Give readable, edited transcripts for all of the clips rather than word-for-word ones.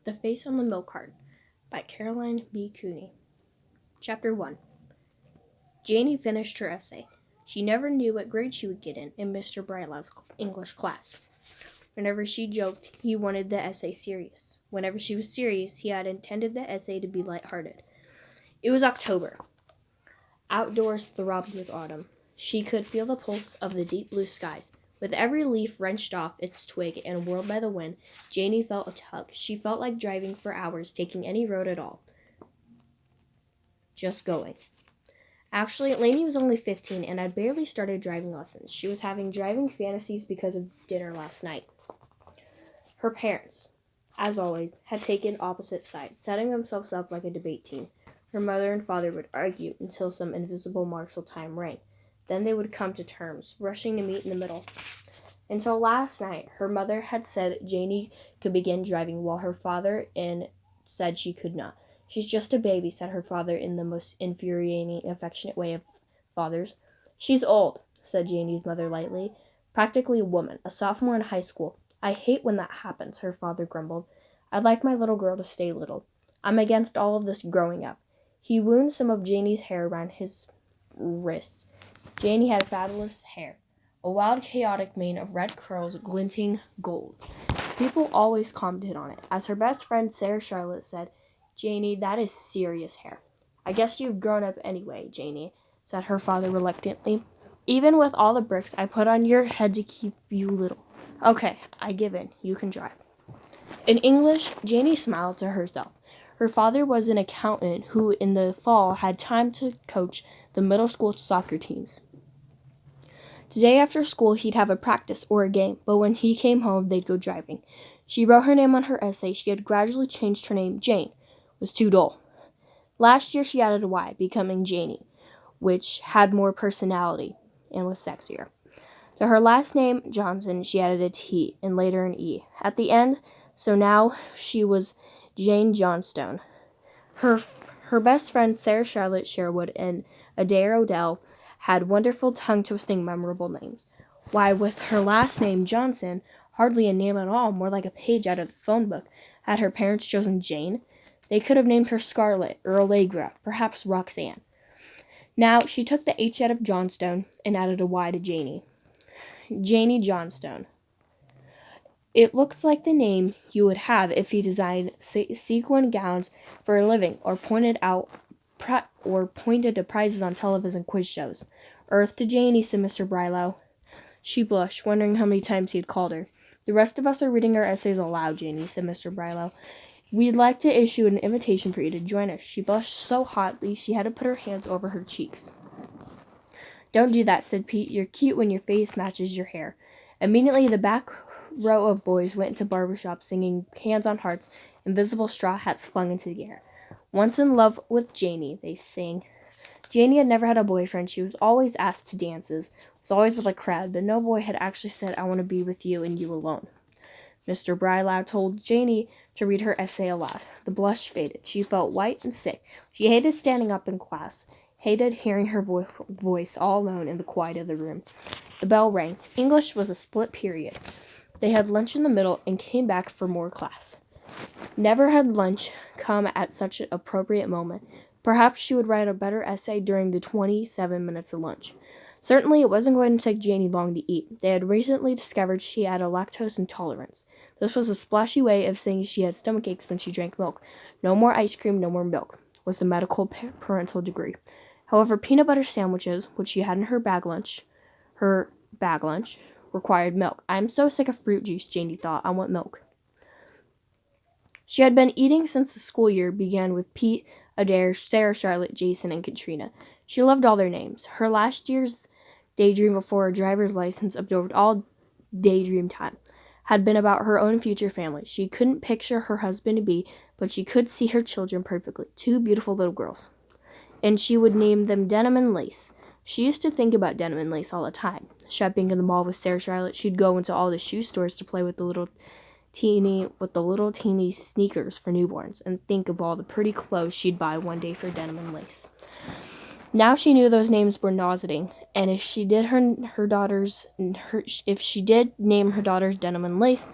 The Face on the Milk Carton by Caroline B. Cooney. Chapter 1. Janie finished her essay. She never knew what grade she would get in Mr. Brylow's English class. Whenever she joked, he wanted the essay serious. Whenever she was serious, he had intended the essay to be lighthearted. It was October. Outdoors throbbed with autumn. She could feel the pulse of the deep blue skies. With every leaf wrenched off its twig and whirled by the wind, Janie felt a tug. She felt like driving for hours, taking any road at all. Just going. Actually, Lainey was only 15 and had barely started driving lessons. She was having driving fantasies because of dinner last night. Her parents, as always, had taken opposite sides, setting themselves up like a debate team. Her mother and father would argue until some invisible martial time rang. Then they would come to terms, rushing to meet in the middle. Until last night, her mother had said Janie could begin driving, while her father said she could not. "She's just a baby," said her father in the most infuriating, affectionate way of fathers. "She's old," said Janie's mother lightly. "Practically a woman, a sophomore in high school." "I hate when that happens," her father grumbled. "I'd like my little girl to stay little. I'm against all of this growing up." He wound some of Janie's hair around his wrist. Janie had fabulous hair, a wild, chaotic mane of red curls glinting gold. People always commented on it. As her best friend Sarah Charlotte said, "Janie, that is serious hair." "I guess you've grown up anyway, Janie," said her father reluctantly. "Even with all the bricks I put on your head to keep you little." "Okay, I give in. You can drive." In English, Janie smiled to herself. Her father was an accountant who in the fall had time to coach the middle school soccer teams. Today after school he'd have a practice or a game, but when he came home they'd go driving. She wrote her name on her essay. She had gradually changed her name. Jane was too dull. Last year she added a Y, becoming Janie, which had more personality and was sexier. To her last name, Johnson, she added a T and later an E at the end, so now she was Jane Johnstone. Her best friends Sarah Charlotte Sherwood and Adair Odell had wonderful, tongue-twisting, memorable names. Why, with her last name, Johnson, hardly a name at all, more like a page out of the phone book, had her parents chosen Jane? They could have named her Scarlet or Allegra, perhaps Roxanne. Now, she took the H out of Johnstone and added a Y to Janie. Janie Johnstone. It looked like the name you would have if you designed sequin gowns for a living or pointed to prizes on television quiz shows. "Earth to Janie," said Mr. Brylow. She blushed, wondering how many times he had called her. "The rest of us are reading our essays aloud, Janie," said Mr. Brylow. "We'd like to issue an invitation for you to join us." She blushed so hotly she had to put her hands over her cheeks. "Don't do that," said Pete. "You're cute when your face matches your hair." Immediately the back row of boys went into barbershops singing Hands on Hearts, invisible straw hats flung into the air. "Once in love with Janie," they sang. Janie had never had a boyfriend. She was always asked to dances, was always with a crowd, but no boy had actually said, "I want to be with you and you alone." Mr. Brylow told Janie to read her essay aloud. The blush faded. She felt white and sick. She hated standing up in class, hated hearing her voice all alone in the quiet of the room. The bell rang. English was a split period. They had lunch in the middle and came back for more class. Never had lunch come at such an appropriate moment. Perhaps she would write a better essay during the 27 minutes of lunch. Certainly it wasn't going to take Janie long to eat. They had recently discovered she had a lactose intolerance. This was a splashy way of saying she had stomach aches when she drank milk. No more ice cream, no more milk, was the medical parental degree. However, peanut butter sandwiches, which she had in her bag lunch, required milk. "I'm so sick of fruit juice," Janie thought. "I want milk." She had been eating since the school year began with Pete, Adair, Sarah Charlotte, Jason, and Katrina. She loved all their names. Her last year's daydream before a driver's license absorbed all daydream time had been about her own future family. She couldn't picture her husband-to-be, but she could see her children perfectly. 2 beautiful little girls. And she would name them Denim and Lace. She used to think about Denim and Lace all the time. Shopping in the mall with Sarah Charlotte, she'd go into all the shoe stores to play with the little teeny sneakers for newborns and think of all the pretty clothes she'd buy one day for Denim and Lace. Now she knew those names were nauseating, and if she did name her daughters Denim and Lace,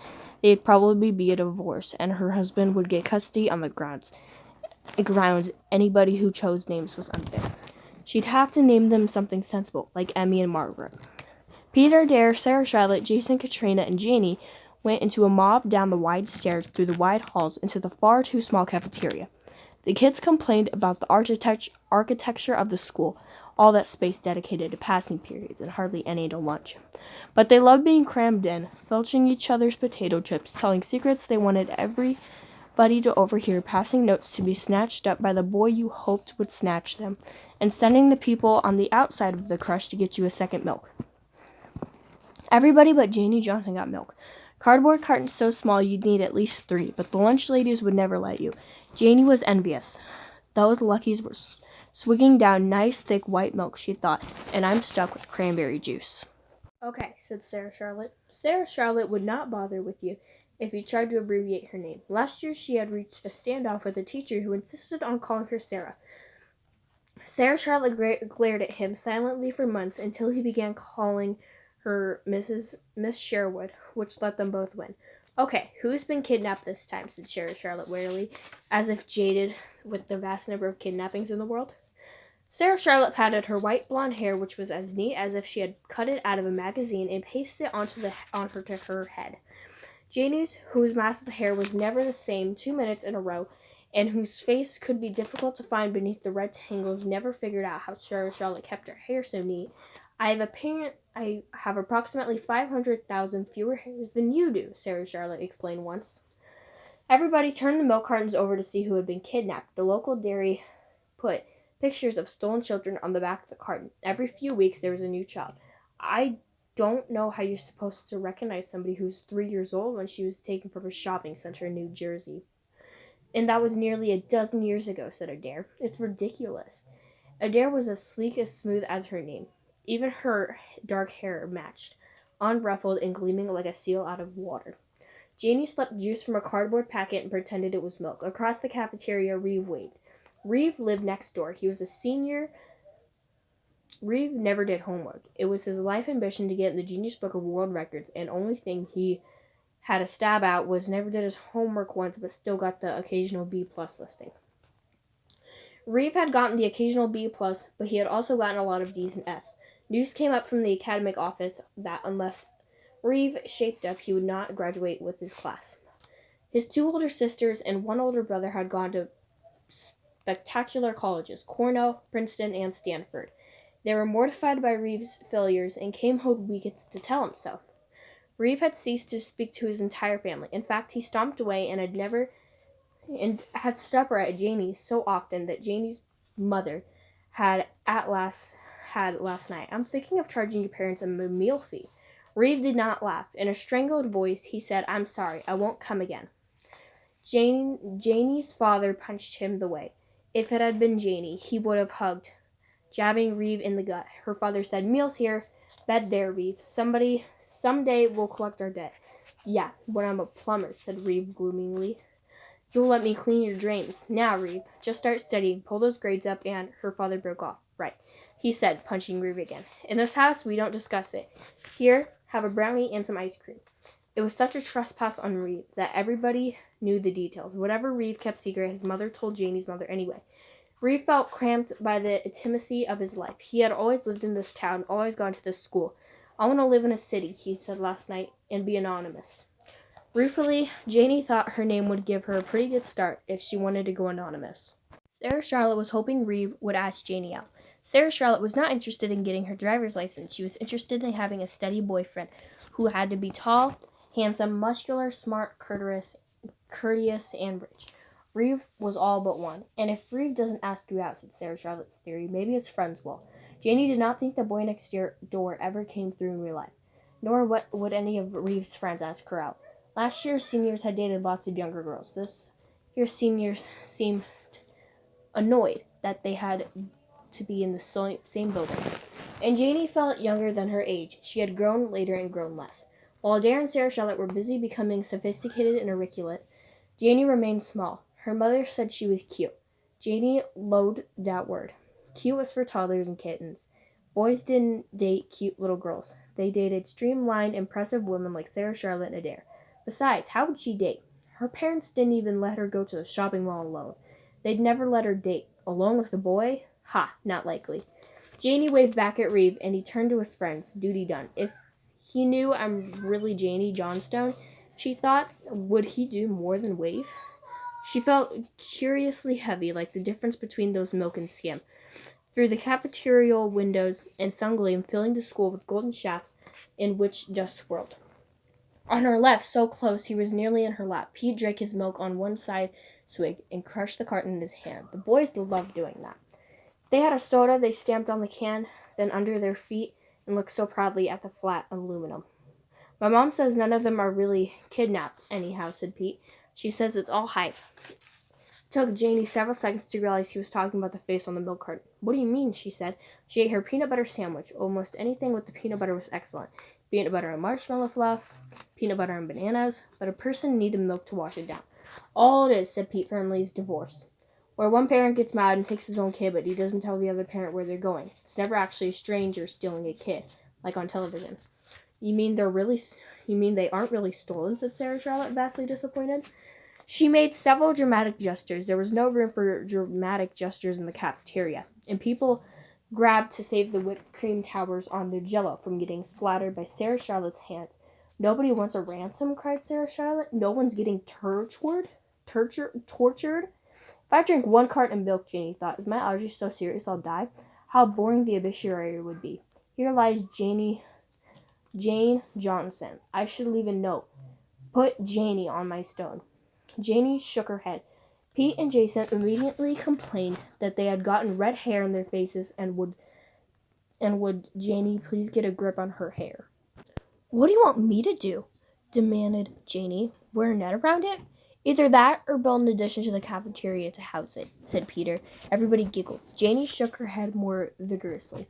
they'd probably be a divorce, and her husband would get custody on the grounds anybody who chose names was unfit. She'd have to name them something sensible, like Emmy and Margaret. Peter, Dare, Sarah, Charlotte, Jason, Katrina, and Janie went into a mob down the wide stairs, through the wide halls, into the far too small cafeteria. The kids complained about the architecture of the school, all that space dedicated to passing periods and hardly any to lunch. But they loved being crammed in, filching each other's potato chips, telling secrets they wanted everybody to overhear, passing notes to be snatched up by the boy you hoped would snatch them, and sending the people on the outside of the crush to get you a second milk. Everybody but Janie Johnson got milk. Cardboard cartons so small you'd need at least 3, but the lunch ladies would never let you. Janie was envious. Those luckies were swigging down nice, thick white milk, she thought, and I'm stuck with cranberry juice. Okay, said Sarah Charlotte. Sarah Charlotte would not bother with you if you tried to abbreviate her name. Last year she had reached a standoff with a teacher who insisted on calling her Sarah. Sarah Charlotte glared at him silently for months until he began calling her Miss Sherwood, which let them both win. Okay, who's been kidnapped this time? Said Sarah Charlotte wearily, as if jaded with the vast number of kidnappings in the world. Sarah Charlotte patted her white blonde hair, which was as neat as if she had cut it out of a magazine, and pasted it onto her head. Janie's, whose mass of hair was never the same 2 minutes in a row, and whose face could be difficult to find beneath the red tangles, never figured out how Sarah Charlotte kept her hair so neat. I have approximately 500,000 fewer hairs than you do, Sarah Charlotte explained once. Everybody turned the milk cartons over to see who had been kidnapped. The local dairy put pictures of stolen children on the back of the carton. Every few weeks there was a new child. I don't know how you're supposed to recognize somebody who's 3 years old when she was taken from a shopping center in New Jersey. And that was nearly a dozen years ago, said Adair. It's ridiculous. Adair was as sleek and smooth as her name. Even her dark hair matched, unruffled and gleaming like a seal out of water. Janie sucked juice from a cardboard packet and pretended it was milk. Across the cafeteria, Reeve waited. Reeve lived next door. He was a senior. Reeve never did homework. It was his life ambition to get in the Guinness Book of World Records, and only thing he had a stab at was never did his homework once, but still got the occasional B+ listing. Reeve had gotten the occasional B+, but he had also gotten a lot of D's and F's. News came up from the academic office that unless Reeve shaped up, he would not graduate with his class. His 2 older sisters and 1 older brother had gone to spectacular colleges, Cornell, Princeton, and Stanford. They were mortified by Reeve's failures and came home weekends to tell him so. Reeve had ceased to speak to his entire family. In fact, he stomped away and had supper at Janie's so often that Janie's mother had last night. I'm thinking of charging your parents a meal fee. Reeve did not laugh. In a strangled voice, he said, I'm sorry, I won't come again. Janie's father punched him the way. If it had been Janie, he would have hugged, jabbing Reeve in the gut. Her father said, meals here, bed there, Reeve. Someday we'll collect our debt. Yeah, when I'm a plumber, said Reeve gloomily. You'll let me clean your drains. Now, Reeve, just start studying, pull those grades up, and her father broke off. Right, he said, punching Reeve again. In this house, we don't discuss it. Here, have a brownie and some ice cream. It was such a trespass on Reeve that everybody knew the details. Whatever Reeve kept secret, his mother told Janie's mother anyway. Reeve felt cramped by the intimacy of his life. He had always lived in this town, always gone to this school. I want to live in a city, he said last night, and be anonymous. Ruefully, Janie thought her name would give her a pretty good start if she wanted to go anonymous. Sarah Charlotte was hoping Reeve would ask Janie out. Sarah Charlotte was not interested in getting her driver's license. She was interested in having a steady boyfriend who had to be tall, handsome, muscular, smart, courteous, and rich. Reeve was all but one. And if Reeve doesn't ask you out, said Sarah Charlotte's theory, maybe his friends will. Janie did not think the boy next door ever came through in real life, nor would any of Reeve's friends ask her out. Last year's seniors had dated lots of younger girls. This year's seniors seemed annoyed that they had to be in the same building. And Janie felt younger than her age. She had grown later and grown less. While Adair and Sarah Charlotte were busy becoming sophisticated and articulate, Janie remained small. Her mother said she was cute. Janie loathed that word. Cute was for toddlers and kittens. Boys didn't date cute little girls. They dated streamlined, impressive women like Sarah Charlotte and Adair. Besides, how would she date? Her parents didn't even let her go to the shopping mall alone. They'd never let her date. Alone with a boy? Ha, not likely. Janie waved back at Reeve, and he turned to his friends. Duty done. If he knew I'm really Janie Johnstone, she thought, would he do more than wave? She felt curiously heavy, like the difference between those milk and skim. Through the cafeteria windows and sungleam filling the school with golden shafts in which dust swirled. On her left, so close he was nearly in her lap, Pete drank his milk on one side swig and crushed the carton in his hand. The boys loved doing that. They had a soda, they stamped on the can, then under their feet, and looked so proudly at the flat aluminum. My mom says none of them are really kidnapped, anyhow, said Pete. She says it's all hype. It took Janie several seconds to realize he was talking about the face on the milk carton. What do you mean? She said. She ate her peanut butter sandwich. Almost anything with the peanut butter was excellent. Peanut butter and marshmallow fluff, peanut butter and bananas, but a person needed milk to wash it down. All it is, said Pete firmly, is divorce. Where one parent gets mad and takes his own kid, but he doesn't tell the other parent where they're going. It's never actually a stranger stealing a kid, like on television. You mean they aren't really stolen? Said Sarah Charlotte, vastly disappointed. She made several dramatic gestures. There was no room for dramatic gestures in the cafeteria, and people grabbed to save the whipped cream towers on their jello from getting splattered by Sarah Charlotte's hands. Nobody wants a ransom, cried Sarah Charlotte. No one's getting tortured? If I drink one carton of milk, Janie thought, is my allergy so serious I'll die? How boring the obituary would be. Here lies Jane Johnson. I should leave a note. Put Janie on my stone. Janie shook her head. Pete and Jason immediately complained that they had gotten red hair in their faces and would Janie please get a grip on her hair. What do you want me to do? Demanded Janie. Wear a net around it? Either that or build an addition to the cafeteria to house it, said Peter. Everybody giggled. Janie shook her head more vigorously.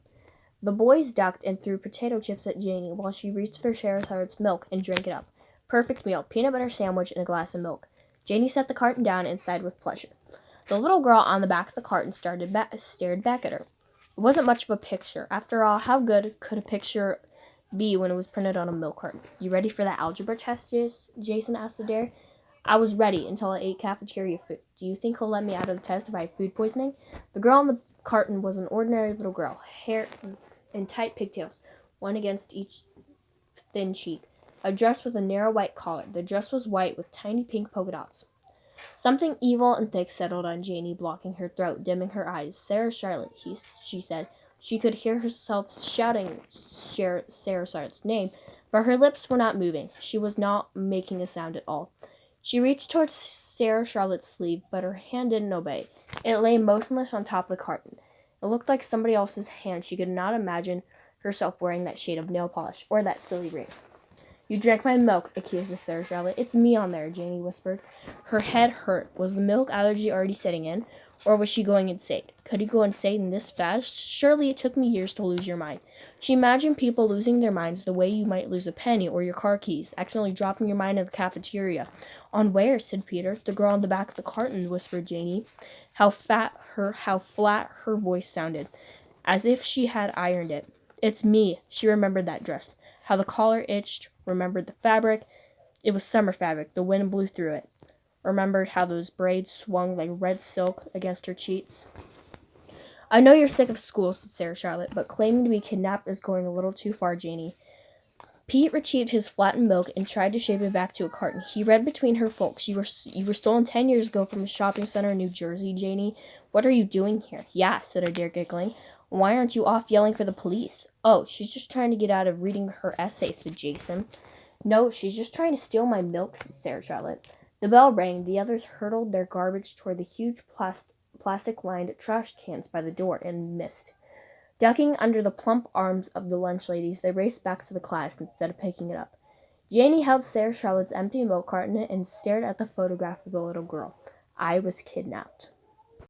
The boys ducked and threw potato chips at Janie while she reached for Sarah's milk and drank it up. Perfect meal, peanut butter sandwich and a glass of milk. Janie set the carton down and sighed with pleasure. The little girl on the back of the carton stared back at her. It wasn't much of a picture. After all, how good could a picture be when it was printed on a milk carton? You ready for the algebra test, Jason asked Adair. I was ready until I ate cafeteria food. Do you think he'll let me out of the test if I have food poisoning? The girl on the carton was an ordinary little girl, hair and tight pigtails, one against each thin cheek. A dress with a narrow white collar. The dress was white with tiny pink polka dots. Something evil and thick settled on Janie, blocking her throat, dimming her eyes. Sarah Charlotte, she said. She could hear herself shouting Sarah Charlotte's name, but her lips were not moving. She was not making a sound at all. She reached towards Sarah Charlotte's sleeve, but her hand didn't obey. It lay motionless on top of the carton. It looked like somebody else's hand. She could not imagine herself wearing that shade of nail polish or that silly ring. You drank my milk, accused Sarah Charlotte. It's me on there, Janie whispered. Her head hurt. Was the milk allergy already setting in, or was she going insane? Could you go insane this fast? Surely it took me years to lose your mind. She imagined people losing their minds the way you might lose a penny or your car keys, accidentally dropping your mind in the cafeteria. On where? Said Peter. The girl on the back of the carton, whispered Janie. How flat her voice sounded, as if she had ironed it. It's me. She remembered that dress. How the collar itched, remembered the fabric. It was summer fabric. The wind blew through it. Remembered how those braids swung like red silk against her cheeks. I know you're sick of school, said Sarah Charlotte, but claiming to be kidnapped is going a little too far, Janie. Pete retrieved his flattened milk and tried to shape it back to a carton. He read between her folks. You were stolen 10 years ago from a shopping center in New Jersey, Janie. What are you doing here? Yeah, said Adair, giggling. Why aren't you off yelling for the police? Oh, she's just trying to get out of reading her essay, said Jason. No, she's just trying to steal my milk, said Sarah Charlotte. The bell rang. The others hurled their garbage toward the huge plastic-lined trash cans by the door and missed. Ducking under the plump arms of the lunch ladies, they raced back to the class instead of picking it up. Janie held Sarah Charlotte's empty milk carton and stared at the photograph of the little girl. I was kidnapped.